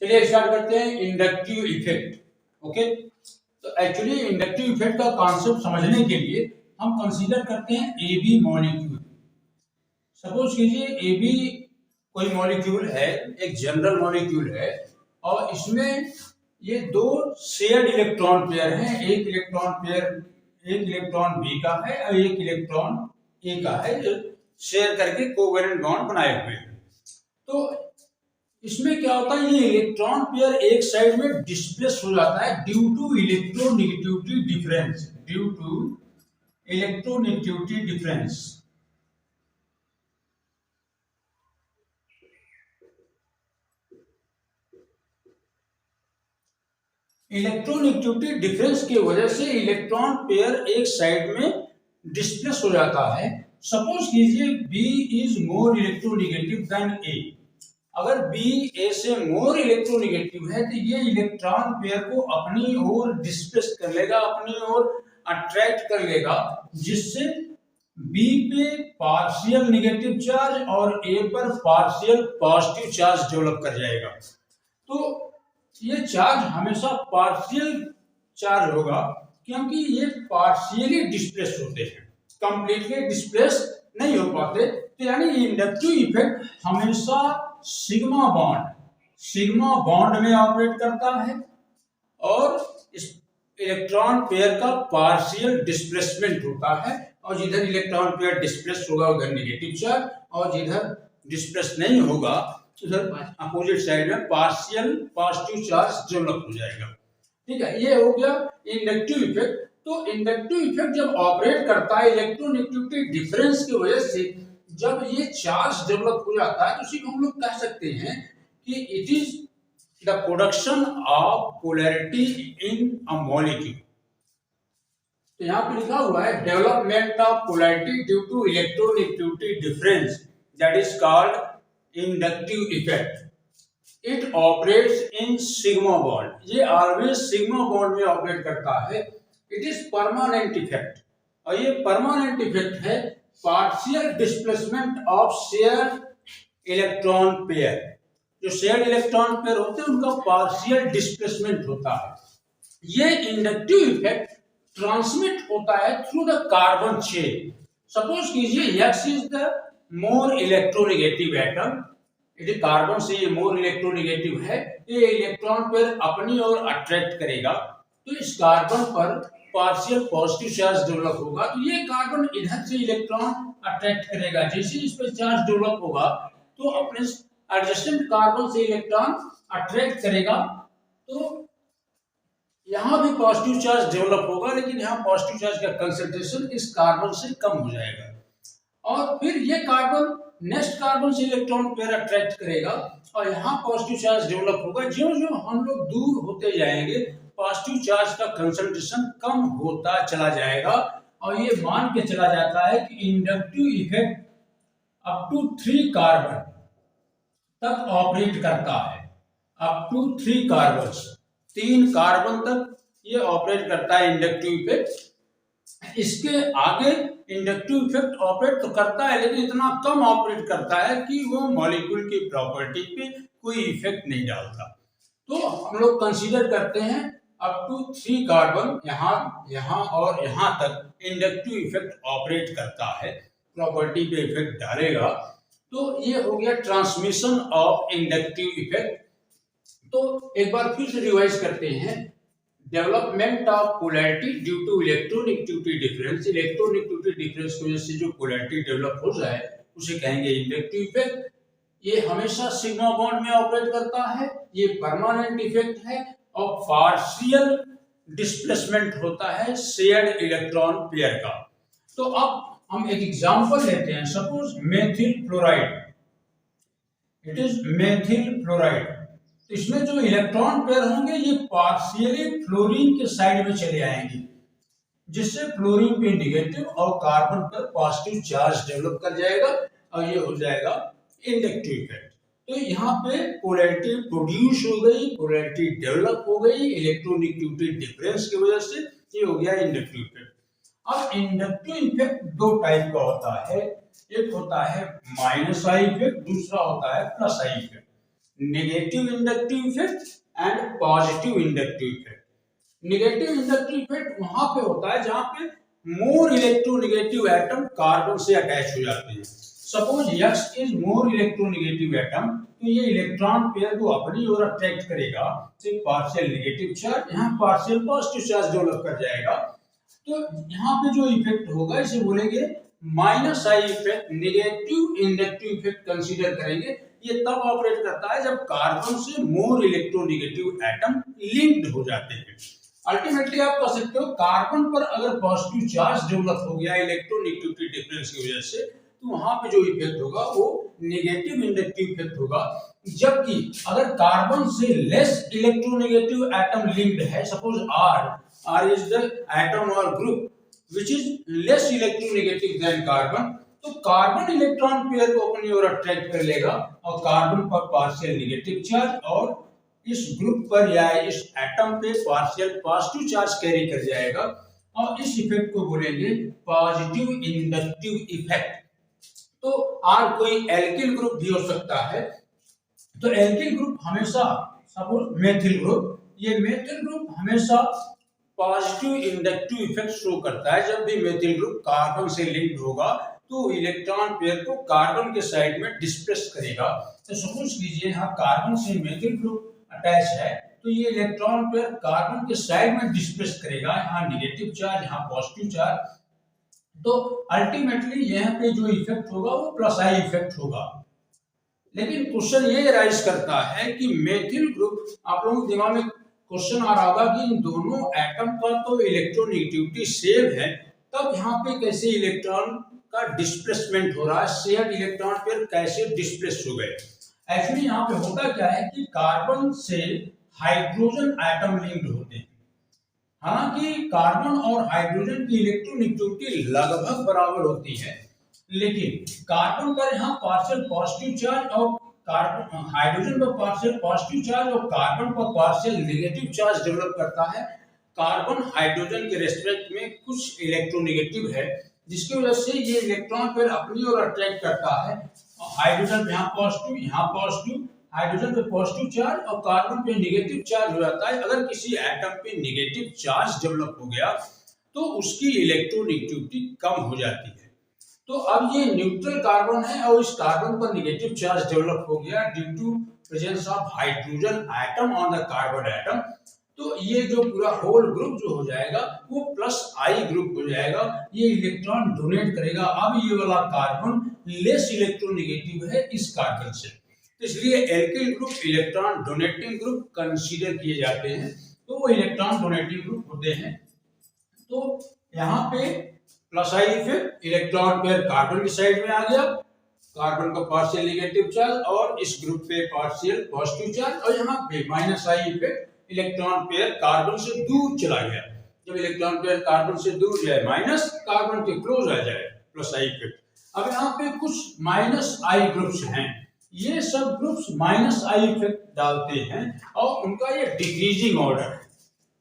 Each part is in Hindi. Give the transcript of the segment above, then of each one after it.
चलिए स्टार्ट करते हैं इंडक्टिव इफेक्ट। ओके, तो एक्चुअली इंडक्टिव इफेक्ट का कॉन्सेप्ट समझने के लिए हम कंसीडर करते हैं ए बी मॉलिक्यूल। सपोज कीजिए ए बी कोई मॉलिक्यूल है, एक जनरल मॉलिक्यूल है, और इसमें ये दो शेयर्ड इलेक्ट्रॉन पेयर हैं। एक इलेक्ट्रॉन पेयर, एक इलेक्ट्रॉन बी का है और एक इलेक्ट्रॉन ए का है, जो शेयर करके कोवेलेंट बॉन्ड बनाए हुए हैं। तो इसमें क्या होता है, ये इलेक्ट्रॉन पेयर एक साइड में डिस्प्लेस हो जाता है due to electronegativity difference. Due to electronegativity difference. Electronegativity difference की वजह से इलेक्ट्रॉन पेयर एक साइड में डिस्प्लेस हो जाता है। सपोज कीजिए B is more electronegative than A. अगर बी ए से मोर इलेक्ट्रोनेगेटिव है तो ये इलेक्ट्रॉन पेयर को अपनी ओर डिस्प्लेस कर लेगा, अपनी ओर अट्रैक्ट कर लेगा, जिससे बी पे पार्शियल नेगेटिव चार्ज और ए पर पार्शियल पॉजिटिव चार्ज डेवलप कर जाएगा। तो ये चार्ज हमेशा पार्शियल चार्ज होगा, क्योंकि ये पार्शियली डिस्प्लेस होते हैं, कंप्लीटली डिस्प्लेस नहीं हो पाते। तो यानी इंडक्टिव इफेक्ट हमेशा सिग्मा बॉन्ड में ऑपरेट करता है, और इस इलेक्ट्रॉन पेयर का पार्शियल डिस्प्लेसमेंट होता है, और जिधर इलेक्ट्रॉन पेयर डिस्प्लेस होगा उधर नेगेटिव चार्ज, और जिधर डिस्प्लेस नहीं होगा उधर अपोजिट साइड में पार्शियल पॉजिटिव चार्ज डेवलप हो जाएगा। ठीक है, ये हो गया इंडक्टिव इफेक्ट। तो इंडक्टिव इफेक्ट जब ऑपरेट करता है इलेक्ट्रोनेगेटिविटी डिफरेंस की वजह से, जब ये चार्ज डेवलप हो जाता है तो उसी को हम लोग कह सकते हैं कि it is the production of polarity in a molecule. तो यहाँ पे लिखा हुआ है development of polarity due to electronegativity difference, that is called inductive effect. It operates in sigma bond. ये ऑलवेज सिग्मा बॉन्ड में ऑपरेट करता है। इट इज परमानेंट इफेक्ट, और ये परमानेंट इफेक्ट है partial displacement of shared electron pair. जो शेयर्ड इलेक्ट्रॉन पेयर होते हैं उनका पार्शियल डिस्प्लेसमेंट होता है। ये इंडक्टिव इफेक्ट ट्रांसमिट होता है through the carbon chain. Suppose कीजिए X is the more electronegative atom, यदि कार्बन से ये मोर इलेक्ट्रोनेगेटिव है, ये इलेक्ट्रॉन पेयर अपनी ओर अट्रैक्ट करेगा, तो इस कार्बन पर पार्शियल पॉजिटिव चार्ज डेवलप होगा। तो ये कार्बन इधर से इलेक्ट्रॉन अट्रैक्ट करेगा, जैसे इस पर चार्ज डेवलप होगा तो अपने एडजेसेंट कार्बन से इलेक्ट्रॉन अट्रैक्ट करेगा, तो यहाँ भी पॉजिटिव चार्ज डेवलप होगा, लेकिन यहाँ पॉजिटिव चार्ज का कंसंट्रेशन इस कार्बन से कम हो जाएगा, और फिर ये कार्बन नेक्स्ट कार्बन से इलेक्ट्रॉन पेयर अट्रैक्ट करेगा, और यहाँ पॉजिटिव चार्ज डेवलप होगा। ज्यों ज्यों हम लोग दूर होते जाएंगे पॉजिटिव चार्ज का कंसंट्रेशन कम होता चला जाएगा, और ये मान के चला जाता है कि inductive effect up to 3 carbon तक ऑपरेट करता है। अप टू 3 कार्बन, 3 कार्बन तक ये ऑपरेट करता है इंडक्टिव इफेक्ट। इसके आगे इंडक्टिव इफेक्ट ऑपरेट तो करता है, लेकिन इतना कम ऑपरेट करता है कि वो मॉलिक्यूल की प्रॉपर्टी पे कोई इफेक्ट नहीं डालता। तो हम लोग कंसीडर करते हैं अप टू 3 कार्बन यहाँ और यहाँ तक इंडक्टिव इफेक्ट ऑपरेट करता है, प्रॉपर्टी पे इफेक्ट डालेगा। तो ये हो गया ट्रांसमिशन ऑफ इंडक्टिव इफेक्ट। तो एक बार फिर से रिवाइज करते हैं, development of polarity due to electronegativity difference. Electronegativity difference की वजह से जो पोलैरिटी डेवलप हो जाए उसे कहेंगे इंडक्टिव इफेक्ट। ये हमेशा सिग्मा बॉन्ड में ऑपरेट करता है, ये परमानेंट इफेक्ट है, और पार्शियल डिस्प्लेसमेंट होता है शेयर्ड इलेक्ट्रॉन पेयर का। तो अब हम एक एग्जांपल लेते हैं, suppose methyl fluoride. It is methyl fluoride. इसमें जो इलेक्ट्रॉन पेयर होंगे ये पार्शियली फ्लोरीन के साइड में चले आएंगे, जिससे फ्लोरीन पे नेगेटिव और कार्बन पर पॉजिटिव चार्ज डेवलप कर जाएगा, और ये हो जाएगा इंडक्टिव इफेक्ट। तो यहाँ पे पोलैरिटी प्रोड्यूस हो गई, पोलैरिटी डेवलप हो गई इलेक्ट्रोनेगेटिविटी डिफरेंस की वजह से, ये हो गया इंडक्टिव इफेक्ट। अब इंडक्टिव इफेक्ट 2 टाइप का होता है, एक होता है माइनस आई इफेक्ट, दूसरा होता है plus I effect. Negative inductive effect and positive inductive effect. Negative inductive effect वहां पे होता है जहां पे मोर इलेक्ट्रोनेगेटिव एटम कार्बन से अटैच हो जाते हैं। Suppose X is more electronegative atom, तो ये इलेक्ट्रॉन पेयर को अपनी ओर अट्रैक्ट करेगा, सिर्फ पार्शियल नेगेटिव चार्ज, यहाँ पार्शियल पॉजिटिव चार्ज डेवलप कर जाएगा। तो यहाँ पे जो इफेक्ट होगा इसे बोलेंगे minus I effect, negative inductive effect consider करेंगे। ये तब ऑपरेट करता है जब कार्बन से मोर इलेक्ट्रोनेगेटिव एटम लिंक्ड हो जाते हैं। अल्टीमेटली आप कह सकते हो कार्बन पर अगर पॉजिटिव चार्ज डेवलप हो गया इलेक्ट्रोनेगेटिविटी डिफरेंस की वजह से, तो वहां पे जो इफेक्ट होगा वो नेगेटिव इंडक्टिव इफेक्ट होगा। जबकि अगर कार्बन से लेस इलेक्ट्रोनेगेटिव एटम लिंक्ड है, suppose R is the atom और group which is less electronegative than carbon, तो कार्बन इलेक्ट्रॉन पेयर को अपनी ओर अट्रैक्ट कर लेगा और कार्बन पर पार्शियल नेगेटिव चार्ज और इस ग्रुप पर या इस एटम पे पार्शियल पॉजिटिव चार्ज कैरी कर जाएगा, और इस इफेक्ट को बोलेंगे पॉजिटिव इंडक्टिव इफेक्ट। तो R कोई एल्किल ग्रुप भी हो सकता है, तो एल्किल ग्रुप हमेशा, सपोज मेथिल ग्रुप, ये मेथिल ग्रुप हमेशा पॉजिटिव इंडक्टिव इफेक्ट शो करता है। जब भी मेथिल ग्रुप कार्बन से लिंक्ड होगा तो इलेक्ट्रॉन पेयर को कार्बन के साइड में डिस्प्लेस करेगा। तो सपोज कीजिए यहाँ कार्बन से मेथिल ग्रुप अटैच है, तो ये इलेक्ट्रॉन पेयर कार्बन के साइड में डिस्प्लेस करेगा, यहाँ नेगेटिव चार्ज, यहाँ पॉजिटिव चार्ज। तो अल्टीमेटली यहाँ पे जो इफेक्ट होगा वो प्लस आई इफेक्ट होगा। लेकिन क्वेश्चन ये राइज करता है कि मेथिल ग्रुप, आप लोगों के दिमाग में क्वेश्चन आ रहा होगा कि इन दोनों एटम का तो इलेक्ट्रोनेगेटिविटी सेम है, तब यहाँ पे कैसे इलेक्ट्रॉन का डिस्प्लेसमेंट हो रहा है, शेयर्ड इलेक्ट्रॉन पेयर कैसे डिस्प्लेस हो गए। एक्चुअली यहाँ पे होता क्या है कि कार्बन से हाइड्रोजन एटम लिंक्ड होते हैं। हालांकि कार्बन और हाइड्रोजन की इलेक्ट्रोनेगेटिविटी लगभग बराबर होती है, लेकिन कार्बन पर यहाँ पार्शियल पॉजिटिव चार्ज और कार्बन हाइड्रोजन पर पार्शियल पॉजिटिव चार्ज और कार्बन पर पार्शियल नेगेटिव चार्ज डेवलप करता है। कार्बन हाइड्रोजन के रेस्पेक्ट में कुछ इलेक्ट्रोनेगेटिव है, जिसकी वजह से ये इलेक्ट्रॉन पेयर अपनी ओर अट्रैक्ट करता है। हाइड्रोजन यहाँ पॉजिटिव, हाइड्रोजन पे पॉजिटिव चार्ज और कार्बन पे नेगेटिव चार्ज हो जाता है। अगर किसी एटम पे नेगेटिव चार्ज डेवलप हो गया तो उसकी इलेक्ट्रोनेगेटिविटी कम हो जाती है। तो अब ये न्यूट्रल कार्बन है और इस कार्बन पर नेगेटिव चार्ज डेवलप हो गया due to presence of hydrogen atom on the carbon atom. तो ये जो पूरा होल ग्रुप जो हो जाएगा वो प्लस आई ग्रुप हो जाएगा, ये इलेक्ट्रॉन डोनेट करेगा। अब ये वाला कार्बन लेस इलेक्ट्रोनेगेटिव है इस कार्बन से, तो इसलिए alkyl group electron donating group consider किए जाते हैं, तो वो इलेक्ट्रॉन डोनेटिंग ग्रुप होते हैं। तो यहाँ पे plus I effect, electron pair carbon की साइड में आ गया, कार्बन का पार्शियल नेगेटिव चार्ज और इस ग्रुप पे पार्शियल पॉजिटिव चार्ज, और यहाँ पे minus I effect, electron pair carbon से दूर चला गया। जब इलेक्ट्रॉन पेयर कार्बन से दूर जाए माइनस, कार्बन के क्लोज आ जाए प्लस आई इफेक्ट। अब यहाँ पे कुछ माइनस आई ग्रुप्स हैं, ये सब ग्रुप्स माइनस आई इफेक्ट डालते हैं और उनका ये डिक्रीजिंग ऑर्डर है।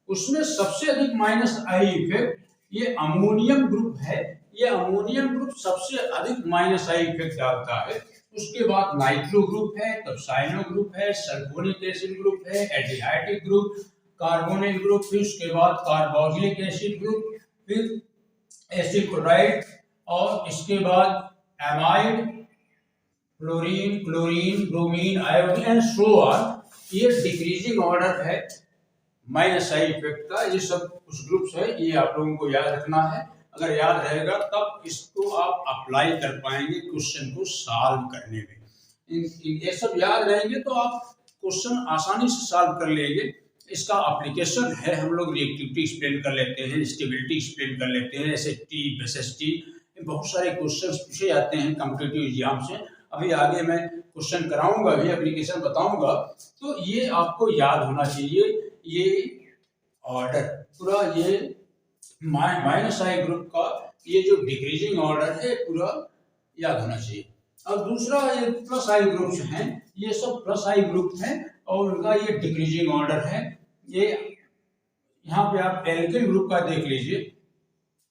उसमें सबसे अधिक माइनस आई इफेक्ट ये अमोनियम ग्रुप है, ये अमोनियम ग्रुप सबसे अधिक माइनस आई इफेक्ट डालता है। उसके बाद नाइट्रो ग्रुप है, तब साइनो ग्रुप है, सल्फोनिक एसिड ग्रुप है, एल्डिहाइडिक ग्रुप, कार्बोनिल ग्रुप, फिर उसके बाद कार्बोक्सिलिक एसिड ग्रुप, फिर एसिड क्लोराइड, और इसके बाद amide, fluorine, chlorine, bromine, iodine and so on. ये डिक्रीजिंग ऑर्डर है माइनस आई इफेक्ट का। ये सब कुछ ग्रुप्स है, ये आप लोगों को याद रखना है। अगर याद रहेगा तब इसको आप अप्लाई कर पाएंगे क्वेश्चन को सॉल्व करने में। ये सब याद रहेंगे तो आप क्वेश्चन आसानी से सॉल्व कर लेंगे। इसका एप्लीकेशन है, हम लोग रिएक्टिविटी एक्सप्लेन कर लेते हैं, स्टेबिलिटी एक्सप्लेन कर लेते हैं, एसएसटी, बेसिसिटी, बहुत सारे क्वेश्चंस पूछे जाते हैं कॉम्पिटिटिव एग्जाम से। अभी आगे मैं क्वेश्चन कराऊंगा, अभी एप्लीकेशन बताऊंगा, तो ये आपको याद होना चाहिए। ये ऑर्डर पूरा, ये माइनस आई ग्रुप का ये जो डिक्रीजिंग ऑर्डर है पूरा याद होना चाहिए। अब दूसरा ये प्लस आई ग्रुप्स हैं, ये सब प्लस आई ग्रुप हैं और उनका ये डिक्रीजिंग ऑर्डर है। ये यहाँ पे आप एल्किल ग्रुप का देख लीजिए,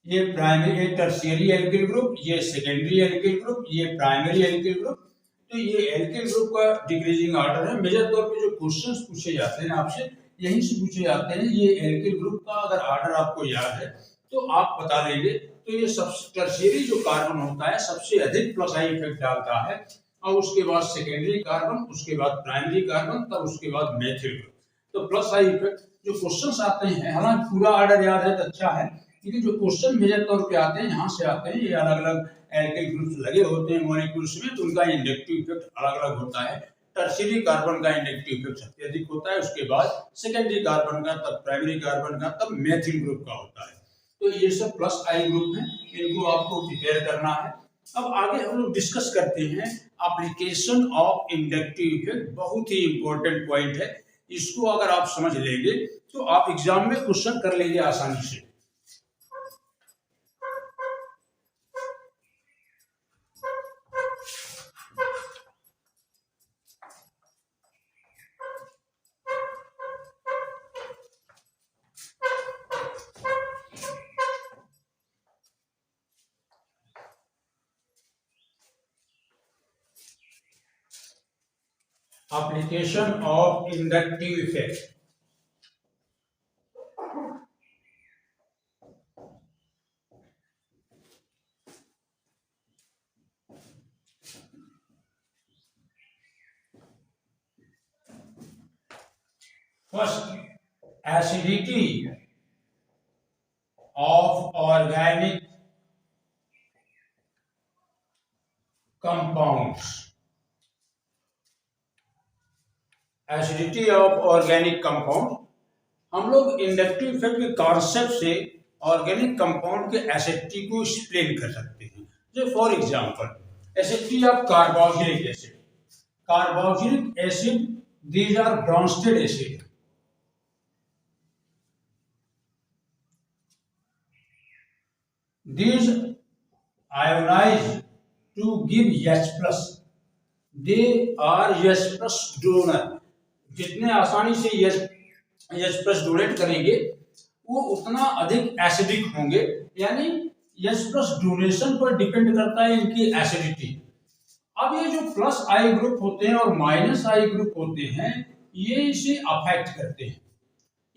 ये प्राइमरी, ये टर्शियरी एल्किल ग्रुप, ये सेकेंडरी एल्किल ग्रुप, ये प्राइमरी एल्किल ग्रुप। तो ये एल्किल ग्रुप का डिक्रीजिंग ऑर्डर है। मेजर तौर पे जो क्वेश्चंस पूछे जाते हैं आपसे यहीं से पूछे जाते हैं। ये एल्किल ग्रुप का अगर ऑर्डर आपको याद है तो आप बता देंगे। तो ये सबसे टर्शियरी जो कार्बन होता है सबसे अधिक प्लस आई इफेक्ट डालता है, और उसके बाद सेकेंडरी कार्बन, उसके बाद प्राइमरी कार्बन, तब उसके बाद मेथिल ग्रुप। तो प्लस आई इफेक्ट जो क्वेश्चंस आते हैं, हालांकि पूरा ऑर्डर याद है तो अच्छा है, लेकिन जो क्वेश्चन मेजर तौर पे आते हैं यहाँ से आते हैं। ये अलग अलग एल्किल ग्रुप्स लगे होते हैं मॉलिक्यूल्स में, तो उनका इंडक्टिव इफेक्ट अलग अलग होता है। टर्शियरी कार्बन का इंडक्टिव इफेक्ट सबसे अधिक होता है, उसके बाद सेकेंडरी कार्बन का, तब प्राइमरी कार्बन का, तब मेथिल ग्रुप का होता है। तो ये सब प्लस आई ग्रुप है, इनको आपको प्रिपेयर करना है। अब आगे हम लोग डिस्कस करते हैं एप्लीकेशन ऑफ इंडक्टिव इफेक्ट। बहुत ही इंपॉर्टेंट पॉइंट है, इसको अगर आप समझ लेंगे तो आप एग्जाम में क्वेश्चन कर लेंगे आसानी से। Application of inductive effect. First, acidity of organic compounds. Acidity of organic compound, हम लोग इंडक्टिव इफेक्ट के कॉन्सेप्ट से ऑर्गेनिक कंपाउंड के एसिडिटी को एक्सप्लेन कर सकते हैं। जो for example acidity of carboxylic acid, carboxylic acid these are Bronsted acid, these ionize to give H+, they are H+ donor। जितने आसानी से H+ डोनेट करेंगे वो उतना अधिक एसिडिक होंगे, यानी H+ डोनेशन पर डिपेंड करता है इनकी एसिडिटी। अब ये जो प्लस आई ग्रुप होते हैं और माइनस आई ग्रुप होते हैं, ये इसे अफेक्ट करते हैं,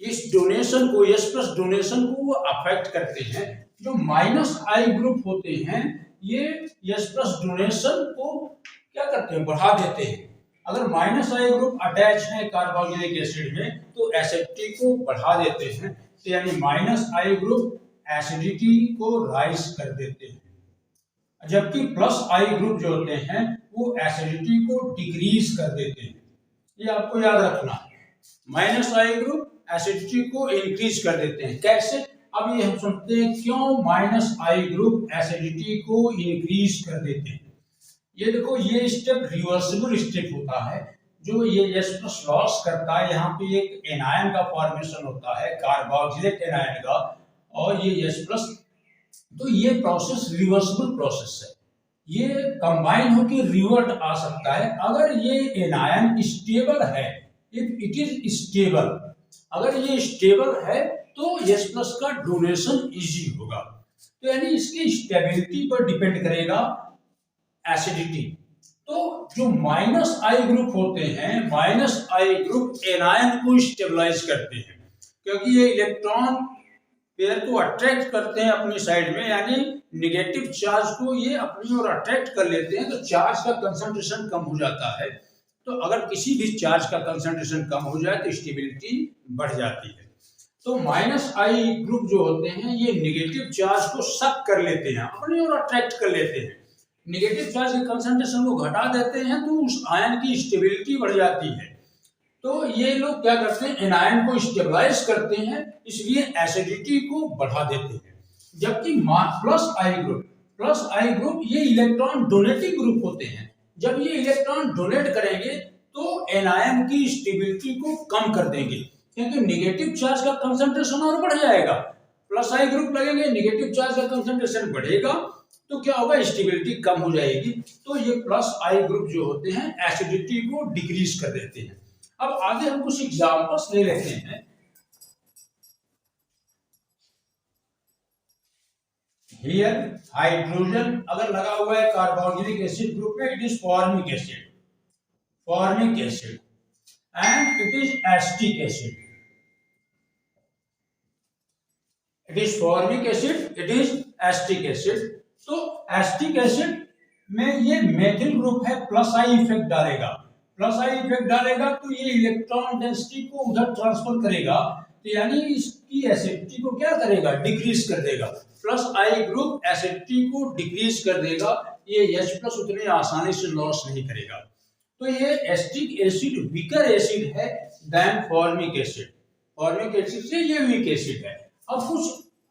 इस डोनेशन को, H+ डोनेशन को वो अफेक्ट करते हैं। जो माइनस आई ग्रुप होते हैं ये H+ डोनेशन को क्या करते हैं, बढ़ा देते हैं। अगर माइनस आई ग्रुप अटैच है कार्बोक्सिलिक एसिड में तो एसिडिटी को बढ़ा देते हैं, तो यानी माइनस आई ग्रुप एसिडिटी को राइज कर देते हैं, जबकि प्लस आई ग्रुप जो होते हैं वो एसिडिटी को डिक्रीज कर देते हैं। ये आपको याद रखना है, माइनस आई ग्रुप एसिडिटी को इंक्रीज कर देते हैं। कैसे, अब ये हम सुनते हैं क्यों माइनस आई ग्रुप एसिडिटी को इंक्रीज कर देते हैं। ये देखो, ये स्टेप रिवर्सिबल स्टेप होता है। जो ये H+ लॉस करता है, यहाँ पे एक एनायन का फॉर्मेशन होता है, कार्बोक्सिलिक एनायन का, और ये H+, तो ये प्रोसेस रिवर्सिबल प्रोसेस है। ये कंबाइन होकर रिवर्ट आ सकता है अगर ये एनायन स्टेबल है। इफ इट इज स्टेबल, अगर ये स्टेबल है तो H+ का डोनेशन इजी होगा। तो यानी इसकी स्टेबिलिटी पर डिपेंड करेगा एसिडिटी। तो जो माइनस आई ग्रुप होते हैं, माइनस आई ग्रुप एनायन को स्टेबलाइज करते हैं, क्योंकि ये इलेक्ट्रॉन पेयर को अट्रैक्ट करते हैं अपनी साइड में, यानी नेगेटिव चार्ज को ये अपनी ओर अट्रैक्ट कर लेते हैं, तो चार्ज का कंसंट्रेशन कम हो जाता है। तो अगर किसी भी चार्ज का कंसंट्रेशन कम हो जाए तो स्टेबिलिटी बढ़ जाती है। तो माइनस आई ग्रुप जो होते हैं ये नेगेटिव चार्ज को सक कर लेते हैं, अपनी ओर अट्रैक्ट कर लेते हैं, नेगेटिव चार्ज के कंसंट्रेशन को घटा देते हैं, तो उस आयन की स्टेबिलिटी बढ़ जाती है। तो ये लोग क्या करते हैं, एनायन को स्टेबलाइज करते हैं, इसलिए एसिडिटी को बढ़ा देते हैं। जबकि प्लस आई ग्रुप ये इलेक्ट्रॉन डोनेटिंग ग्रुप होते हैं। जब ये इलेक्ट्रॉन डोनेट करेंगे तो एनायन की स्टेबिलिटी को कम कर देंगे, क्योंकि नेगेटिव चार्ज का कंसंट्रेशन और बढ़ जाएगा। प्लस आई ग्रुप लगेंगे, नेगेटिव चार्ज का कंसंट्रेशन बढ़ेगा, तो क्या होगा, स्टेबिलिटी कम हो जाएगी। तो ये प्लस आई ग्रुप जो होते हैं एसिडिटी को डिक्रीज कर देते हैं। अब आगे हम कुछ एग्जांपल्स ले लेते हैं। हियर हाइड्रोजन अगर लगा हुआ है कार्बोक्सिलिक एसिड ग्रुप में, it is formic acid, formic acid, and it is acetic acid, it is formic acid, it is acetic acid. तो एस्टिक एसिड में ये मेथिल ग्रुप है, प्लस आई इफेक्ट डालेगा, प्लस आई इफेक्ट डालेगा तो ये इलेक्ट्रॉन डेंसिटी को उधर ट्रांसफर करेगा, तो यानी इसकी एसिडिटी को क्या करेगा, डिक्रीज कर देगा। प्लस आई ग्रुप एसिडिटी को डिक्रीज कर देगा, ये H प्लस उतने आसानी से लॉस नहीं करेगा। तो ये एस्टिक एसिड वीकर एसिड है than formic acid, formic acid से ये वीक एसिड है। अब कुछ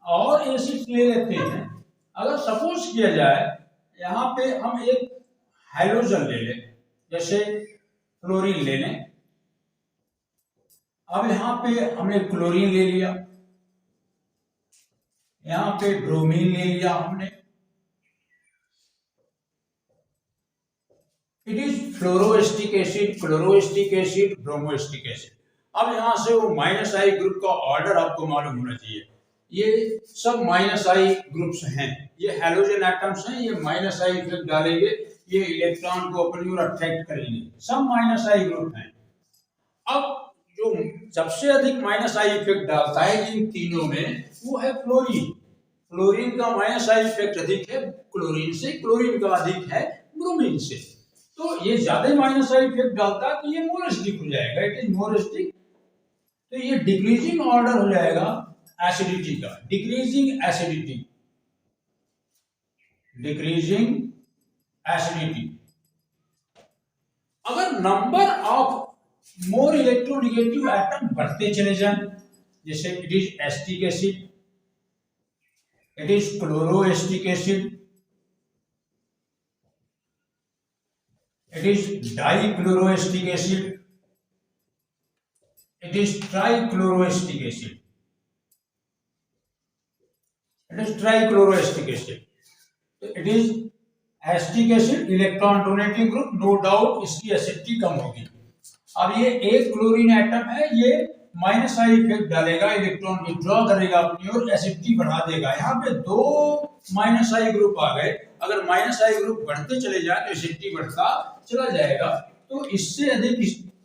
और एसिड ले लेते हैं। अगर सपोज किया जाए यहाँ पे हम एक हाइड्रोजन ले लें, जैसे क्लोरीन ले लें। अब यहाँ पे हमने क्लोरीन ले लिया, यहाँ पे ब्रोमीन ले लिया हमने, it is fluoroacetic acid, chloroacetic acid, bromoacetic acid. अब यहां से वो माइनस आई ग्रुप का ऑर्डर आपको मालूम होना चाहिए। ये सब माइनस आई ग्रुप्स हैं, ये हैलोजन एटम्स हैं, ये माइनस आई इफेक्ट डालेंगे, ये इलेक्ट्रॉन को अपनी ओर अट्रैक्ट करेंगे, सब माइनस आई ग्रुप हैं। अब जो सबसे अधिक माइनस आई इफेक्ट डालता है इन तीनों में वो है फ्लोरीन। फ्लोरीन का माइनस आई इफेक्ट अधिक है क्लोरीन से, क्लोरीन का अधिक है ब्रोमीन से। तो ये ज्यादा माइनस आई इफेक्ट डालता है तो ये मोर एसिडिक हो जाएगा, इट इज मोर एसिडिक। तो ये डिक्रीजिंग ऑर्डर हो जाएगा एसिडिटी का, डिक्रीजिंग एसिडिटी, डिक्रीजिंग एसिडिटी। अगर number of more electronegative atom बढ़ते चले जाएं, जैसे it is acetic acid, it is chloroacetic acid, it is dichloroacetic acid, it is trichloroacetic acid, it is trichloroacetic acid, it is acetic acid, electron donating group, no doubt इसकी एसिडिटी कम होगी। अब ये एक क्लोरीन एटम है, ये माइनस आई इफेक्ट डालेगा, इलेक्ट्रॉन विथड्रॉ करेगा अपनी ओर, एसिडिटी बढ़ा देगा। यहाँ पे दो माइनस आई ग्रुप आ गए, अगर माइनस आई ग्रुप बढ़ते चले जाए तो एसिडिटी बढ़ता चला जाएगा। तो इससे अधिक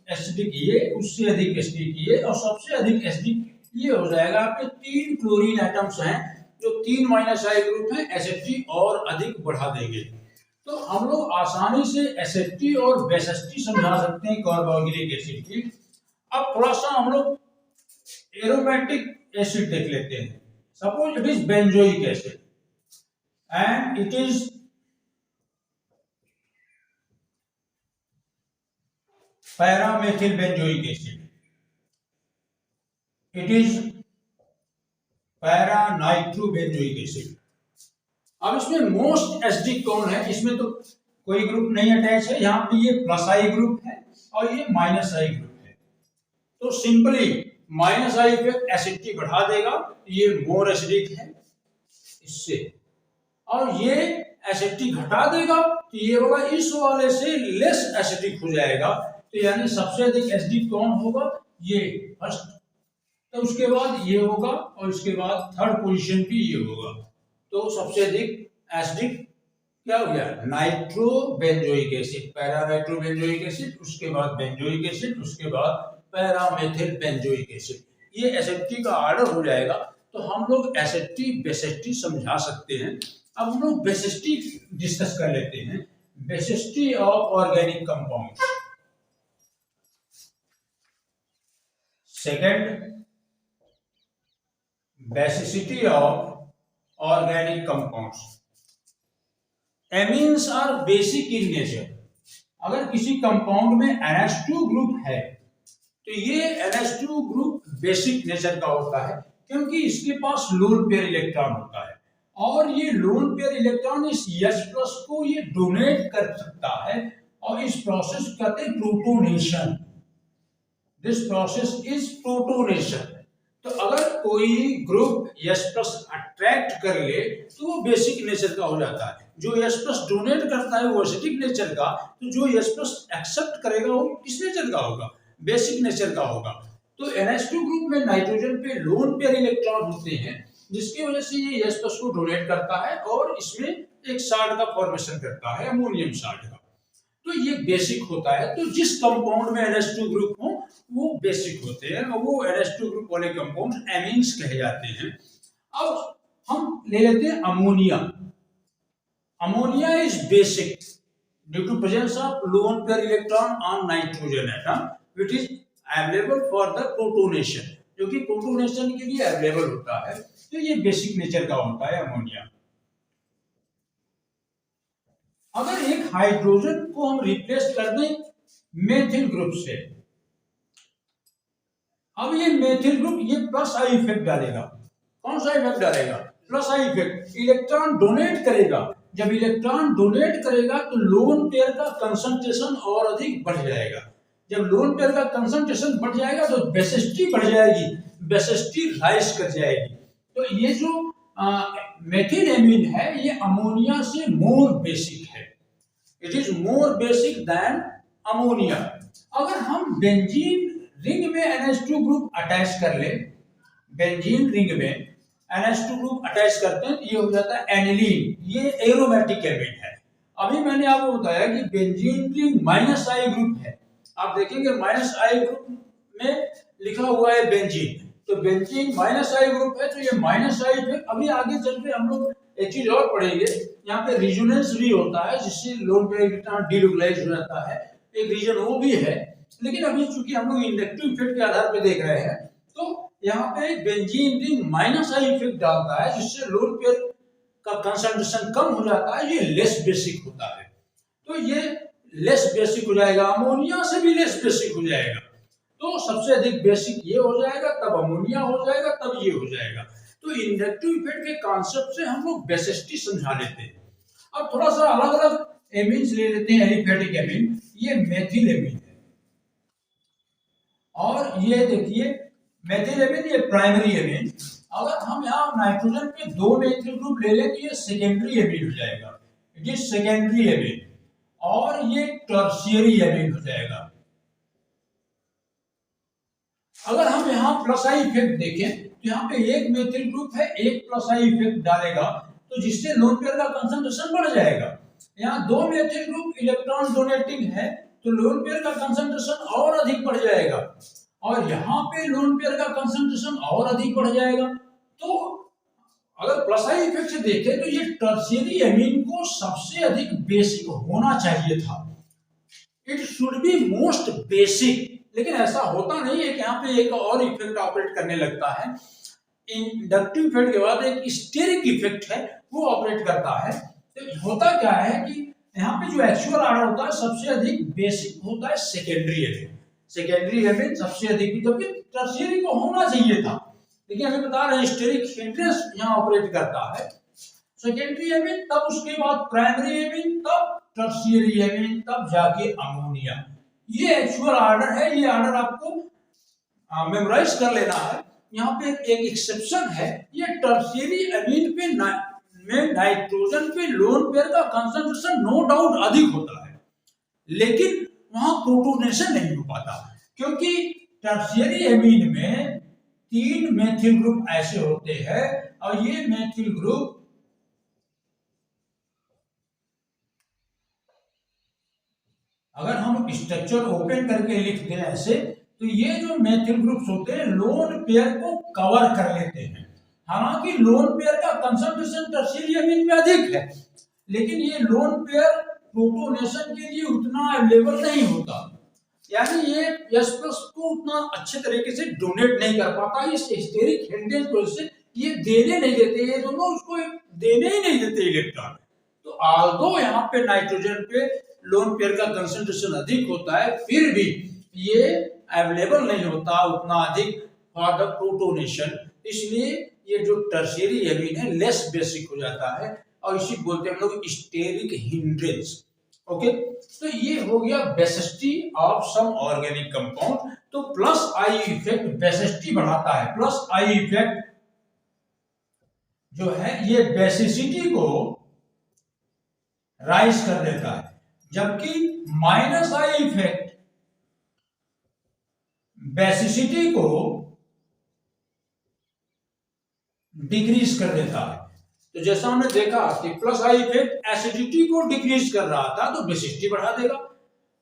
एसिडिक ये, उससे अधिक एसिडिक ये, और सबसे अधिक एसिडिक ये हो जाएगा। आपके तीन क्लोरीन एटम्स हैं, जो तीन माइनस आई ग्रुप हैं, एसिडिटी और अधिक बढ़ा देंगे। तो हम लोग आसानी से एसिडिटी और बेसिसिटी समझा सकते हैं कार्बोक्सिलिक एसिड की। अब थोड़ा सा हम लोग एरोमेटिक एसिड देख लेते हैं। Suppose it is benzoic acid and it is paramethyl benzoic acid, it is para nitro benzoic acid. अब इसमें मोस्ट एसिडिक कौन है, इसमें तो कोई ग्रुप नहीं अटैच है, यहाँ पे ये प्लस आई ग्रुप है और ये माइनस आई ग्रुप है। तो simply minus I effect acidity बढ़ा देगा, ये मोर एसिडिक है इससे, और ये एसिडिटी घटा देगा तो ये वाला इस वाले से लेस एसिडिक हो जाएगा। तो यानी सबसे अधिक एसिडिक कौन होगा, ये फर्स्ट, तो उसके बाद ये होगा और इसके बाद थर्ड पोजीशन भी ये होगा। तो सबसे अधिक एसिडिक क्या हो गया, nitro benzoic acid, para nitro benzoic acid, उसके बाद बेंजोइक एसिड, उसके बाद पैरामेथिल बेंजोइक एसिड। ये एसिडिटी का ऑर्डर हो जाएगा। तो हम लोग एसिडिटी बेसिसिटी समझा सकते हैं। अब हम लोग बेसिसिटी डिस्कस कर लेते हैं, basicity of organic compound. Second, basicity of organic compounds. Amines are basic in nature. अगर किसी कंपाउंड में NH2 ग्रुप है तो ये NH2 ग्रुप बेसिक नेचर का होता है, क्योंकि इसके पास लोन पेयर इलेक्ट्रॉन होता है और ये लोन पेयर इलेक्ट्रॉन इस H+ को ये डोनेट कर सकता है, और इस प्रोसेस को कहते हैं protonation. This process is protonation. तो अगर कोई ग्रुप H+ अट्रैक्ट कर ले तो वो बेसिक नेचर का हो जाता है। जो H+ डोनेट करता है वो एसिडिक नेचर का, तो जो H+ एक्सेप्ट करेगा वो किस नेचर का होगा, बेसिक नेचर का होगा। तो NH2 ग्रुप में नाइट्रोजन पे लोन पेयर इलेक्ट्रॉन होते हैं जिसकी वजह से ये H+ को डोनेट करता है और इसमें एक साल्ट का फॉर्मेशन करता है, अमोनियम साल्ट का। तो ये बेसिक होता है। तो जिस कंपाउंड में NH2 ग्रुप हो वो बेसिक होते हैं और वो NH2 ग्रुप वाले कंपाउंड एमीन्स कहे जाते हैं। अब हम ले लेते हैं ammonia. Ammonia is basic due to presence of lone pair electron on nitrogen atom which is available for the protonation, जो कि प्रोटोनेशन के लिए अवेलेबल होता है। तो ये बेसिक नेचर का होता है अमोनिया। अगर एक हाइड्रोजन को हम रिप्लेस कर दें मेथिल ग्रुप से, अब ये मेथिल ग्रुप ये प्लस आई इफेक्ट डालेगा। कौन सा इफेक्ट डालेगा? Plus I effect. Electron donate करेगा। जब इलेक्ट्रॉन डोनेट करेगा तो लोन पेयर का कंसंट्रेशन और अधिक बढ़ जाएगा। जब लोन पेयर का कंसंट्रेशन बढ़ जाएगा तो बेसिसिटी बढ़ जाएगी, बेसिसिटी राइज कर जाएगी। तो ये जो मेथिल एमीन है ये अमोनिया से मोर बेसिक है। It is more basic than ammonia. अगर हम बेंजीन रिंग में NH2 ग्रुप अटैच कर ले, बेंजीन रिंग में NH2 ग्रुप अटैच करते हैं तो ये हो जाता है एनिलीन। ये एरोमेटिक एमीन है। अभी मैंने आपको बताया कि बेंजीन रिंग -I ग्रुप है। आप देखेंगे -I ग्रुप में लिखा हुआ है बेंजीन, तो बेंजीन -I ग्रुप है। तो ये -I पे अभी आगे चल के हम लोग एक चीज और पढ़ेंगे, यहाँ पे रिजोनेंस भी होता है जिससे लोन पेयर इलेक्ट्रॉन डीलोकलाइज हो जाता है, एक रीजन वो भी है। लेकिन अभी चूंकि हम लोग इंडक्टिव इफेक्ट के आधार पे देख रहे हैं तो यहाँ पे बेंजीन रिंग -I इफेक्ट डालता है जिससे लोन पेयर का कंसंट्रेशन कम हो जाता है, ये लेस बेसिक होता है। तो ये लेस बेसिक हो जाएगा, अमोनिया से भी लेस बेसिक हो जाएगा। तो सबसे अधिक बेसिक ये हो जाएगा, तब अमोनिया हो जाएगा, तब ये हो जाएगा। तो इंडक्टिव इफेक्ट के कॉन्सेप्ट से हम लोग बेसिसिटी समझा लेते हैं। अब थोड़ा सा अलग अलग एमीन्स ले लेते हैं। एलिफेटिक एमीन, ये मेथिल एमीन है और ये देखिए मेथिल एमीन, ये प्राइमरी एमीन। अगर हम यहाँ नाइट्रोजन पे 2 मेथिल ग्रुप ले लें तो ये सेकेंडरी एमीन हो जाएगा, इट इज सेकेंडरी एमीन। और ये टर्शियरी एमीन हो जाएगा। अगर हम यहाँ प्लस आई इफेक्ट देखें तो यहाँ पे एक मेथिल ग्रुप है, एक प्लस आई इफेक्ट डालेगा तो जिससे लोन पेयर का कंसंट्रेशन बढ़ जाएगा। यहाँ 2 मेथिल ग्रुप इलेक्ट्रॉन डोनेटिंग है तो लोन पेयर का कंसंट्रेशन और अधिक बढ़ जाएगा और यहाँ पे लोन पेयर का कंसंट्रेशन और अधिक बढ़ जाएगा। तो अगर प्लस आई इफेक्ट से देखें तो ये टर्शियरी एमीन को सबसे अधिक बेसिक होना चाहिए था। It should be most basic, लेकिन ऐसा होता नहीं है कि यहाँ पे एक और इफेक्ट ऑपरेट करने लगता है। इंडक्टिव इफेक्ट के बाद एक स्टेरिक इफेक्ट है वो ऑपरेट करता है। तो होता क्या है कि यहाँ पे जो एक्चुअल ऑर्डर होता है सबसे अधिक बेसिक होता है सेकेंडरी एमीन। सेकेंडरी एमीन सबसे अधिक, जबकि टर्शियरी को होना चाहिए था, लेकिन हमें बता रहे हैं स्टेरिक हिंड्रेंस यहाँ ऑपरेट करता है। सेकेंडरी एमीन, तब उसके बाद प्राइमरी एमीन, तब टर्शियरी एमीन, तब जाके अमोनिया। ये एक्चुअल ऑर्डर है। ये ऑर्डर आपको मेमोराइज कर लेना है। यहाँ पे एक एक्सेप्शन है, ये टर्शियरी एमीन पे में नाइट्रोजन पे लोन पेयर का कंसंट्रेशन नो डाउट अधिक होता है, लेकिन वहां प्रोटोनेशन नहीं हो पाता क्योंकि टर्शियरी एमीन में 3 मेथिल ग्रुप ऐसे होते हैं और ये मेथिल ग्रुप अगर हम स्ट्रक्चर ओपन करके लिख दें ऐसे तो ये जो मेथिल ग्रुप्स होते हैं लोन पेयर को कवर कर लेते हैं। हालांकि लोन पेयर का कंसंट्रेशन टर्शियरी एमीन में अधिक है, लेकिन ये लोन पेयर प्रोटोनेशन के लिए उतना अवेलेबल नहीं होता, यानी ये H+ को उतना अच्छे तरीके से डोनेट नहीं कर पाता। इस स्टेरिक हिंड्रेंस की वजह से ये देने नहीं देते, ये दोनों उसको देने ही नहीं देते इलेक्ट्रॉन। तो आल्दो यहाँ पे नाइट्रोजन पे लोन पेयर का कंसंट्रेशन अधिक होता है, फिर भी ये अवेलेबल नहीं होता उतना अधिक फॉर द प्रोटोनेशन। इसलिए ये जो टर्शियरी एमीन है लेस बेसिक हो जाता है और इसी बोलते हैं हम लोग स्टेरिक हिंड्रेंस। ओके, तो ये हो गया basicity of some organic compound. तो प्लस आई इफेक्ट बेसिसिटी बढ़ाता है। प्लस आई इफेक्ट जो है ये बेसिसिटी को राइज कर देता है, जबकि माइनस आई इफेक्ट बेसिसिटी को डिक्रीज कर देता है। तो जैसा हमने देखा कि प्लस आई इफेक्ट एसिडिटी को डिक्रीज कर रहा था तो बेसिसिटी बढ़ा देगा,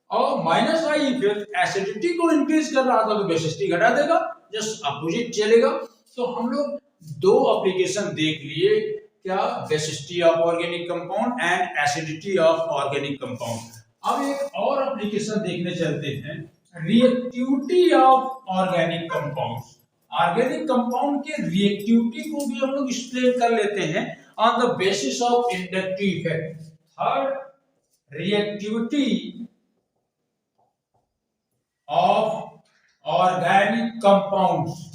और माइनस आई इफेक्ट एसिडिटी को इंक्रीज कर रहा था तो बेसिसिटी घटा देगा, जस्ट अपोजिट चलेगा। तो हम लोग दो एप्लीकेशन देख लिए, क्या, basicity of organic compound and acidity of organic compound. अब एक और एप्लीकेशन देखने चलते हैं, reactivity of organic compounds. Organic compound के रिएक्टिविटी को भी हम लोग एक्सप्लेन कर लेते हैं on the basis of inductive effect. Third, reactivity of organic compounds.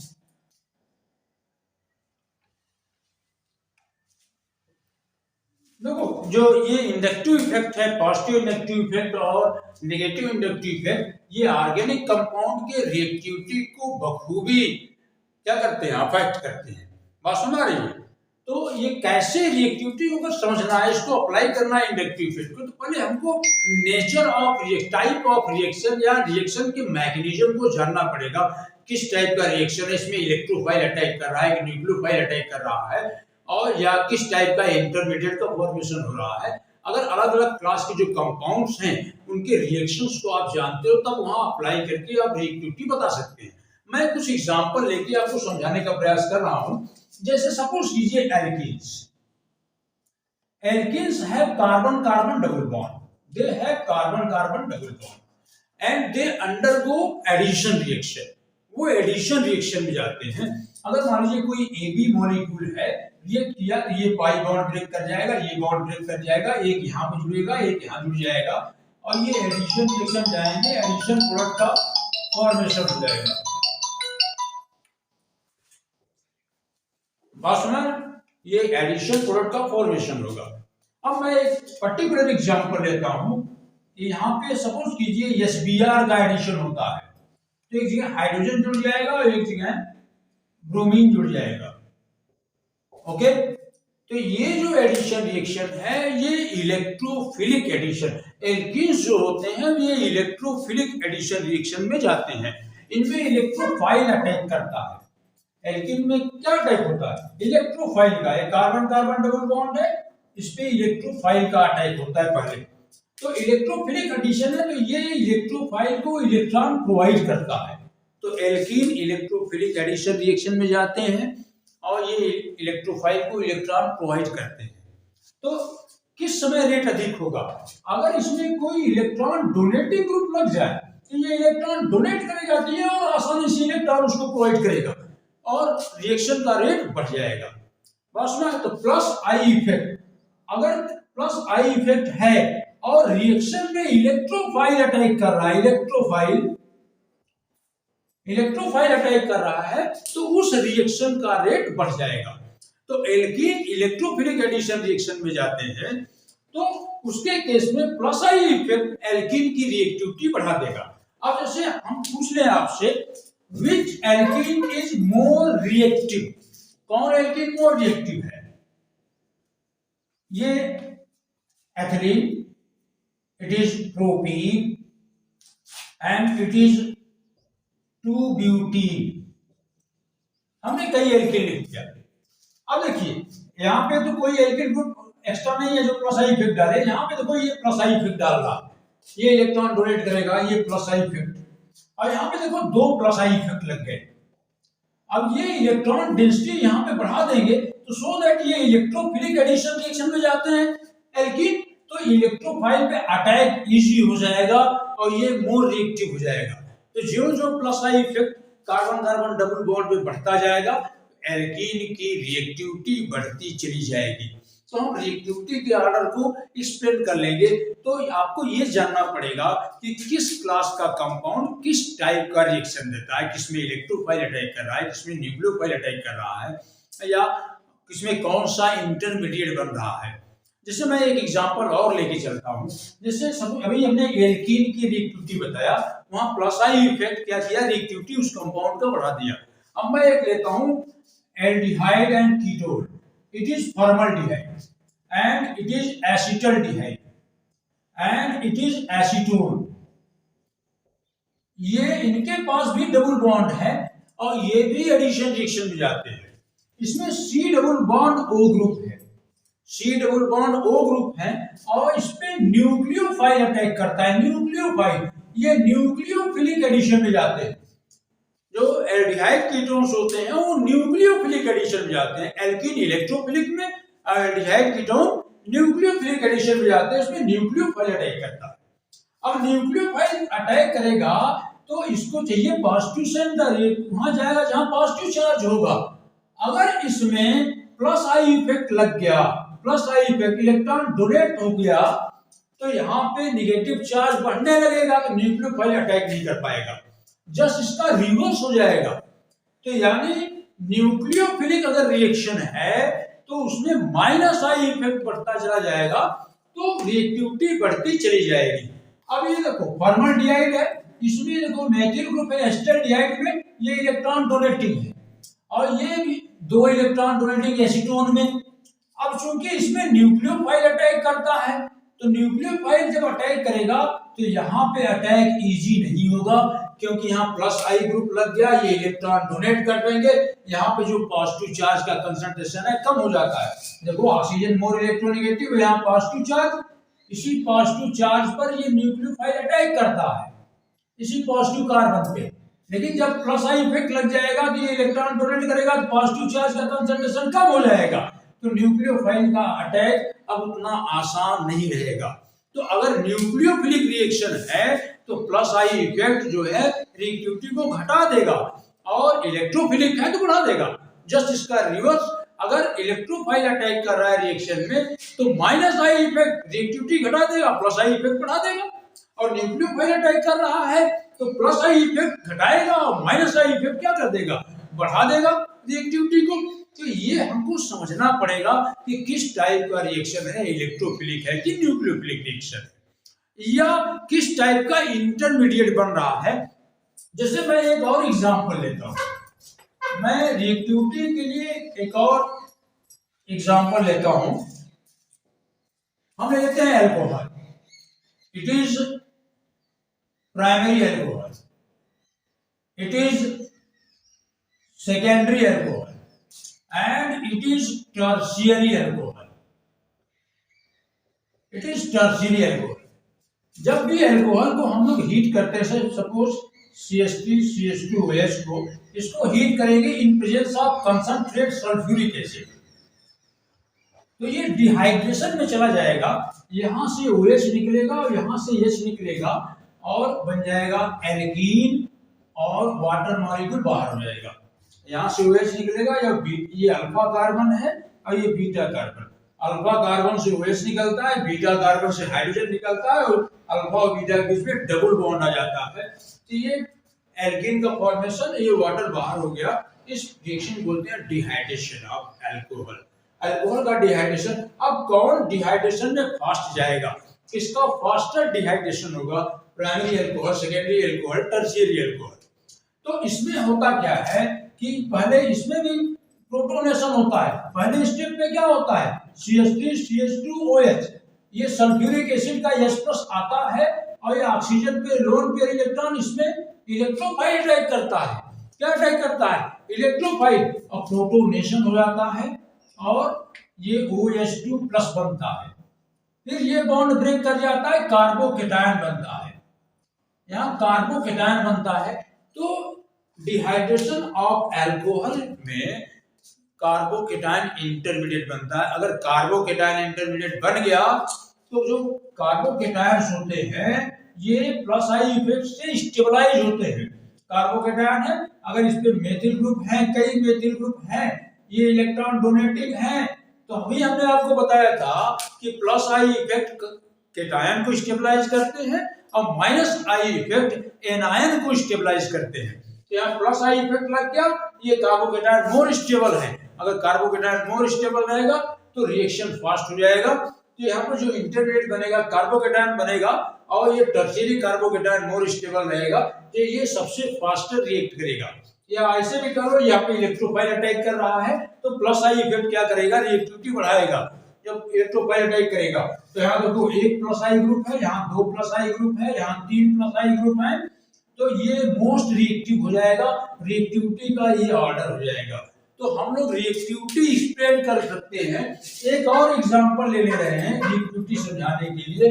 देखो, जो ये इंडक्टिव इफेक्ट है, पॉजिटिव इंडक्टिव इफेक्ट और नेगेटिव इंडक्टिव इफेक्ट, ये ऑर्गेनिक कंपाउंड के रिएक्टिविटी को बखूबी क्या करते हैं, अफेक्ट करते हैं। बात सुना रही है? तो ये कैसे रिएक्टिविटी को समझना है, इसको अप्लाई करना है इंडक्टिव इफेक्ट को, तो पहले हमको nature of type of reaction या रिएक्शन के मैकेनिज्म को जानना पड़ेगा। किस टाइप का रिएक्शन है, इसमें इलेक्ट्रोफाइल अटैक कर रहा है कि न्यूक्लियोफाइल अटैक कर रहा है, और या किस टाइप का इंटरमीडिएट का फॉर्मेशन हो रहा है। अगर अलग अलग क्लास के जो कंपाउंड्स हैं उनके रिएक्शंस को आप जानते हो, तब वहां अप्लाई करके आप रिएक्टिविटी बता सकते हैं। मैं कुछ एग्जांपल लेके आपको समझाने का प्रयास कर रहा हूं। जैसे सपोज कीजिए alkenes. Alkenes have carbon carbon double bond, they have carbon carbon double bond and they undergo addition reaction. वो एडिशन रिएक्शन में जाते हैं। अगर मान लीजिए कोई AB मॉलिक्यूल है, रिएक्ट किया तो ये पाई बॉन्ड ब्रेक कर जाएगा, ये बॉन्ड ब्रेक कर जाएगा, एक यहां पे जुड़ेगा, एक यहां जुड़ जाएगा, और ये एडिशन रिएक्शन जाएंगे, एडिशन प्रोडक्ट का फॉर्मेशन हो जाएगा। बात सुना? ये एडिशन प्रोडक्ट का फॉर्मेशन होगा। अब मैं एक पर्टिकुलर एग्जांपल लेता हूं। यहां पे सपोज कीजिए SBr का एडिशन होता है, तो एक जगह हाइड्रोजन जुड़ जाएगा और एक जगह ब्रोमीन जुड़ जाएगा। ओके, तो ये जो एडिशन रिएक्शन है ये इलेक्ट्रोफिलिक एडिशन, एल्कीन्स जो होते हैं ये इलेक्ट्रोफिलिक एडिशन रिएक्शन में जाते हैं। इनमें इलेक्ट्रोफाइल अटैक करता है। एल्कीन में क्या टाइप होता है, इलेक्ट्रोफाइल का, एक कार्बन कार्बन डबल बॉन्ड है, इस पे इलेक्ट्रोफाइल का अटैक होता है पहले। तो इलेक्ट्रोफिलिक एडिशन है, तो ये इलेक्ट्रोफाइल को इलेक्ट्रॉन प्रोवाइड करता है। तो एल्कीन इलेक्ट्रोफिलिक एडिशन रिएक्शन में जाते हैं और ये इलेक्ट्रोफाइल को इलेक्ट्रॉन प्रोवाइड करते हैं। तो किस समय रेट अधिक होगा, अगर इसमें कोई इलेक्ट्रॉन डोनेटिंग ग्रुप लग जाए तो ये इलेक्ट्रॉन डोनेट करेगा तो ये और आसानी से इलेक्ट्रॉन उसको प्रोवाइड करेगा और रिएक्शन का रेट बढ़ जाएगा। बस ना, तो प्लस आई इफेक्ट, अगर प्लस आई इफेक्ट है और रिएक्शन में इलेक्ट्रोफाइल अटैक कर रहा है, इलेक्ट्रोफाइल अटैक कर रहा है, तो उस रिएक्शन का रेट बढ़ जाएगा। तो एल्कीन इलेक्ट्रोफिलिक एडिशन रिएक्शन में जाते हैं, तो उसके केस में प्लस आई इफेक्ट एल्कीन की रिएक्टिविटी बढ़ा देगा। अब जैसे हम पूछ लें आपसे, which alkene is more reactive, कौन एल्कीन मोर रिएक्टिव है? ये ethylene, it is propene and it is two butene. हमने कई एल्कीन लिख दिया। अब देखिए यहाँ पे तो कोई एल्कीन ग्रुप एक्स्ट्रा नहीं है जो प्लस आई इफेक्ट डाले, यहाँ पे देखो ये प्लस आई इफेक्ट डाल रहा है, ये इलेक्ट्रॉन डोनेट करेगा, ये प्लस आई इफेक्ट, और यहाँ पे देखो 2 प्लस आई इफेक्ट लग गए। अब ये इलेक्ट्रॉन डेंसिटी यहाँ पे बढ़ा देंगे तो सो दैट ये इलेक्ट्रोफिलिक एडिशन रिएक्शन में जाते हैं एल्कीन, तो इलेक्ट्रोफाइल पे अटैक इजी हो जाएगा और ये मोर रिएक्टिव हो जाएगा। तो जो जो plus I effect carbon carbon double bond पे बढ़ता जाएगा, एल्कीन की रिएक्टिविटी बढ़ती चली जाएगी। तो हम रिएक्टिविटी के ऑर्डर को एक्सप्लेन कर लेंगे। तो आपको ये जानना पड़ेगा कि किस क्लास का कंपाउंड किस टाइप का रिएक्शन देता है, किसमें इलेक्ट्रोफाइल अटैक कर रहा है, किसमें न्यूक्लियोफाइल अटैक कर रहा है, या किसमें कौन सा इंटरमीडिएट बन रहा है। जैसे मैं एक एग्जांपल और लेके चलता हूँ। जैसे अभी हमने एल्कीन की रिएक्टिविटी बताया, वहां प्लस आई इफेक्ट क्या किया, रिएक्टिविटी उस कंपाउंड का बढ़ा दिया। अब मैं एक लेता हूँ aldehyde and ketone, it is formaldehyde and it is acetaldehyde and it is acetone. ये इनके पास भी डबल बॉन्ड है और ये भी एडिशन रिएक्शन में जाते हैं। इसमें C double bond O group है, C double bond O group है और इस पे न्यूक्लियोफाइल अटैक करता है। न्यूक्लियोफाइल ये न्यूक्लियोफिलिक एडिशन में जाते हैं। जो एल्डिहाइड कीटोन्स होते हैं वो न्यूक्लियोफिलिक एडिशन में जाते हैं। एल्कीन इलेक्ट्रोफिलिक में और एल्डिहाइड कीटोन न्यूक्लियोफिलिक एडिशन में जाते हैं। इसमें न्यूक्लियोफाइल अटैक करता है। अब न्यूक्लियोफाइल अटैक करेगा तो इसको चाहिए पॉजिटिव सेंटर, वहां जाएगा जहां पॉजिटिव चार्ज होगा। अगर इसमें प्लस आई इफेक्ट लग गया, plus I effect, electron donate हो गया तो यहाँ पे निगेटिव चार्ज बढ़ने लगेगा तो न्यूक्लियोफाइल अटैक नहीं कर पाएगा, जस्ट इसका रिवर्स हो जाएगा। तो यानी न्यूक्लियोफिलिक अगर रिएक्शन है तो उसमें माइनस आई इफेक्ट बढ़ता चला जाएगा तो रिएक्टिविटी बढ़ती चली जाएगी। अब ये देखो फॉर्मल्डिहाइड है, इसमें देखो मेथिल ग्रुप है, एस्टल्डिहाइड में ये इलेक्ट्रॉन डोनेटिंग है और ये भी 2 इलेक्ट्रॉन डोनेटिंग एसीटोन में। अब चूंकि इसमें न्यूक्लियोफाइल अटैक करता है तो न्यूक्लियोफाइल जब अटैक करेगा तो यहाँ पे अटैक इजी नहीं होगा क्योंकि यहाँ प्लस आई ग्रुप लग गया, ये इलेक्ट्रॉन डोनेट कर देंगे, यहाँ पे जो पॉजिटिव चार्ज का कंसंट्रेशन है कम हो जाता है। देखो ऑक्सीजन मोर इलेक्ट्रोनेगेटिव, यहाँ पॉजिटिव चार्ज, इसी पॉजिटिव चार्ज पर ये न्यूक्लियोफाइल अटैक करता है, इसी पॉजिटिव कार्बन पे। लेकिन जब प्लस आई इफेक्ट लग जाएगा तो ये इलेक्ट्रॉन डोनेट करेगा तो पॉजिटिव चार्ज का कंसंट्रेशन कम हो जाएगा तो न्यूक्लियोफाइल का अटैक अब उतना आसान नहीं रहेगा। तो अगर न्यूक्लियोफिलिक रिएक्शन है तो प्लस आई इफेक्ट जो है रिएक्टिविटी को घटा देगा और इलेक्ट्रोफिलिक है तो बढ़ा देगा। जस्ट इसका रिवर्स, अगर इलेक्ट्रोफाइल अटैक कर रहा है रिएक्शन में तो माइनस आई इफेक्ट रिएक्टिविटी घटा देगा, प्लस आई इफेक्ट बढ़ा देगा। और न्यूक्लियोफाइल अटैक कर रहा है तो प्लस आई इफेक्ट घटाएगा और माइनस आई इफेक्ट क्या कर देगा, बढ़ा देगा रिएक्टिविटी को। तो ये हमको समझना पड़ेगा कि किस टाइप का रिएक्शन है, इलेक्ट्रोफिलिक है कि न्यूक्लियोफिलिक रिएक्शन है, या किस टाइप का इंटरमीडिएट बन रहा है। जैसे मैं एक और एग्जांपल लेता हूं, मैं रिएक्टिविटी के लिए एक और एग्जांपल लेता हूं। हम लेते हैं alcohol, it is primary alcohol, it is secondary alcohol and it is tertiary alcohol, it is tertiary alcohol। जब भी अल्कोहल को हम लोग हीट करते हैं, सपोज CH3 CH2OH को, इसको हीट करेंगे in presence of concentrate sulphuric acid तो ये डिहाइड्रेशन में चला जाएगा, यहां से OH निकलेगा और यहां से H निकलेगा और बन जाएगा एल्कीन और वाटर मॉलिक्यूल बाहर हो जाएगा। यहाँ से OH निकलेगा, ये अल्फा कार्बन है और ये बीटा कार्बन। अल्फा कार्बन से OH निकलता है, बीटा कार्बन से हाइड्रोजन निकलता है और अल्फा और बीटा के बीच में डबल बॉन्ड आ जाता है। तो ये एल्कीन का फॉर्मेशन, ये वाटर बाहर हो गया, इस रिएक्शन को बोलते हैं डिहाइड्रेशन ऑफ अल्कोहल। अल्कोहल का डिहाइड्रेशन। अब कौन डिहाइड्रेशन में फास्ट जाएगा, किसका फास्टर डिहाइड्रेशन होगा, primary alcohol, secondary alcohol, tertiary alcohol. तो इसमें होता क्या है कि पहले इसमें भी प्रोटोनेशन होता है। पहले स्टेप पे क्या होता है, CH3 CH2OH, ये सल्फ्यूरिक एसिड का H+ आता है और ये ऑक्सीजन पे लोन पेयर इलेक्ट्रॉन इसमें इलेक्ट्रोफाइल अटैक करता है। क्या अटैक करता है, इलेक्ट्रोफाइल, और प्रोटोनेशन हो जाता है और ये OH2+ बनता है। फिर ये बॉन्ड ब्रेक कर जाता है, कार्बोकेटायन बनता है, यहाँ कार्बोकेटायन बनता है। तो डिहाइड्रेशन ऑफ अल्कोहल में कार्बोकेटायन इंटरमीडिएट बनता है। अगर कार्बोकेटायन इंटरमीडिएट बन गया तो जो कार्बोकेटायंस होते हैं ये प्लस आई इफेक्ट से स्टेबलाइज होते हैं। कार्बोकेटायन है, अगर इस पे मेथिल ग्रुप है, कई मेथिल ग्रुप हैं, ये इलेक्ट्रॉन डोनेटिंग हैं, तो अभी हमने आपको बताया था कि प्लस आई इफेक्ट केटायन को स्टेबलाइज करते हैं और माइनस आई इफेक्ट एनायन को स्टेबलाइज करते हैं। यहाँ प्लस आई इफेक्ट लग गया, ये कार्बोकेटायन मोर स्टेबल है। अगर कार्बोकेटायन मोर स्टेबल रहेगा तो रिएक्शन फास्ट हो जाएगा। तो यहाँ पर जो इंटरमीडिएट बनेगा कार्बोकेटायन बनेगा और ये टर्शियरी कार्बोकेटायन मोर स्टेबल रहेगा, तो ये सबसे फास्टर रिएक्ट करेगा। या ऐसे भी करो, यहाँ पे इलेक्ट्रोफाइल अटैक कर रहा है तो प्लस आई इफेक्ट क्या करेगा, रिएक्टिविटी बढ़ाएगा। जब इलेक्ट्रोफाइल अटैक करेगा तो यहाँ देखो एक प्लस आई ग्रुप है, यहाँ 2 प्लस आई ग्रुप है, यहाँ 3 प्लस आई ग्रुप है, तो ये मोस्ट रिएक्टिव हो जाएगा, रिएक्टिविटी का ये ऑर्डर हो जाएगा। तो हम लोग रिएक्टिविटी एक्सप्लेन कर सकते हैं। एक और एग्जांपल ले रहे हैं रिएक्टिविटी समझाने के लिए।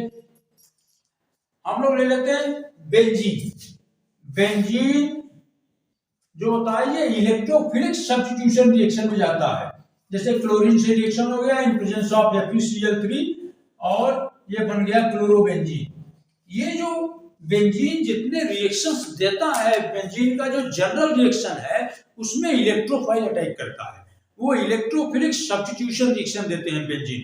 हम लोग ले लेते हैं बेंजीन। बेंजीन जो होता है ये इलेक्ट्रोफिलिक सब्स्टिट्यूशन रिएक्शन में जाता है। जैसे क्लोरीन से रिएक्शन हो गया इन प्रेजेंस ऑफ FeCl3 और ये बन गया क्लोरोबेंजीन। ये जो बेंजीन जितने रिएक्शंस देता है, बेंजीन का जो जनरल रिएक्शन है उसमें इलेक्ट्रोफाइल अटैक करता है, वो इलेक्ट्रोफिलिक सब्स्टिट्यूशन रिएक्शन देते हैं बेंजीन।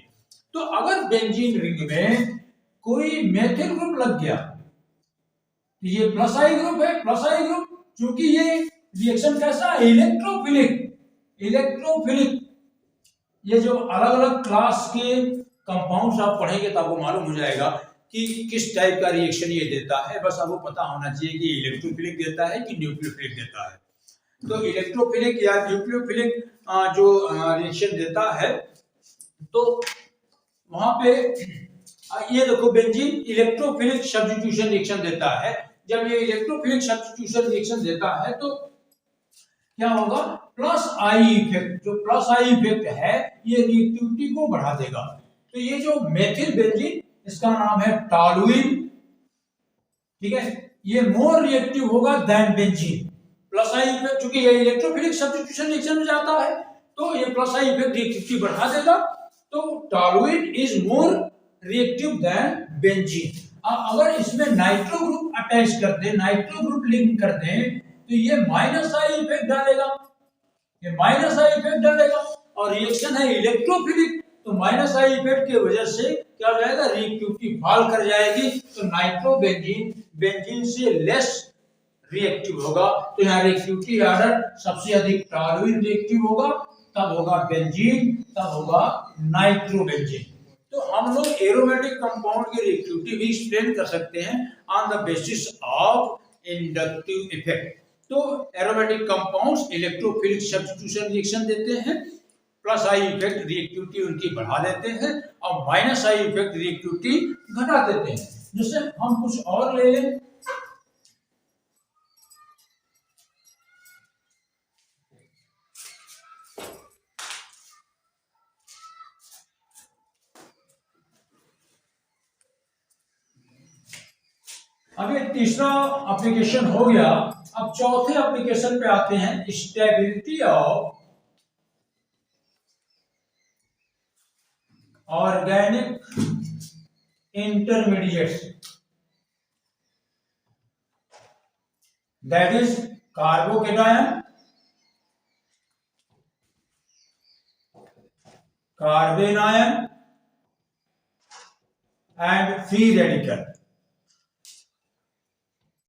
तो अगर बेंजीन रिंग में कोई मेथिल ग्रुप लग गया तो ये प्लस आई ग्रुप है, प्लस आई ग्रुप, क्योंकि ये रिएक्शन कैसा है, इलेक्ट्रोफिलिक। इलेक्ट्रोफिलिक ये जो अलग अलग क्लास के कंपाउंड्स आप पढ़ेंगे तो आपको मालूम हो जाएगा कि किस टाइप का रिएक्शन ये देता है। बस आपको पता होना चाहिए कि इलेक्ट्रोफिलिक देता है कि न्यूक्लियोफिलिक देता है। तो इलेक्ट्रोफिलिक या न्यूक्लियोफिलिक जो रिएक्शन देता है तो वहां पे ये देखो बेंजीन इलेक्ट्रोफिलिक सब्स्टिट्यूशन रिएक्शन देता है। जब ये इलेक्ट्रोफिलिक सब्स्टिट्यूशन रिएक्शन देता है तो क्या होगा, प्लस आई इफेक्ट, जो प्लस आई इफेक्ट है ये रिएक्टिविटी को बढ़ा देगा। तो ये जो मेथिल बेंजीन इसका नाम है टॉलुइन, ठीक है, ये मोर रिएक्टिव होगा than benzene. Plus I effect, क्योंकि ये इलेक्ट्रोफिलिक सब्स्टिट्यूशन रिएक्शन में जाता है तो ये प्लस आई इफेक्ट रिएक्टिविटी बढ़ा देगा। तो toluene is more reactive than benzene. अगर इसमें नाइट्रो ग्रुप अटैच कर दे, नाइट्रो ग्रुप लिंक कर दें तो ये माइनस आई इफेक्ट डालेगा, ये माइनस आई इफेक्ट डालेगा और रिएक्शन है इलेक्ट्रोफिलिक, तो माइनस आई इफेक्ट की वजह से क्या हो जाएगा, रिएक्टिविटी फॉल कर जाएगी। तो नाइट्रो बेंजीन बेंजीन से लेस रिएक्टिव होगा। तो यहाँ रिएक्टिविटी ऑर्डर सबसे अधिक टॉलुइन रिएक्टिव होगा, तब होगा बेंजीन, तब होगा नाइट्रोबेंजीन। तो हम लोग एरोमेटिक कंपाउंड की रिएक्टिविटी भी एक्सप्लेन कर सकते हैं on the basis of inductive effect. तो aromatic compounds electrophilic substitution reaction देते हैं, प्लस आई इफेक्ट रिएक्टिविटी उनकी बढ़ा देते हैं और माइनस आई इफेक्ट रिएक्टिविटी घटा देते हैं। जैसे हम कुछ और ले लें, अभी तीसरा एप्लीकेशन हो गया। अब चौथे एप्लीकेशन पे आते हैं, stability of organic intermediates, that is carbocation, carbene ion and free radical.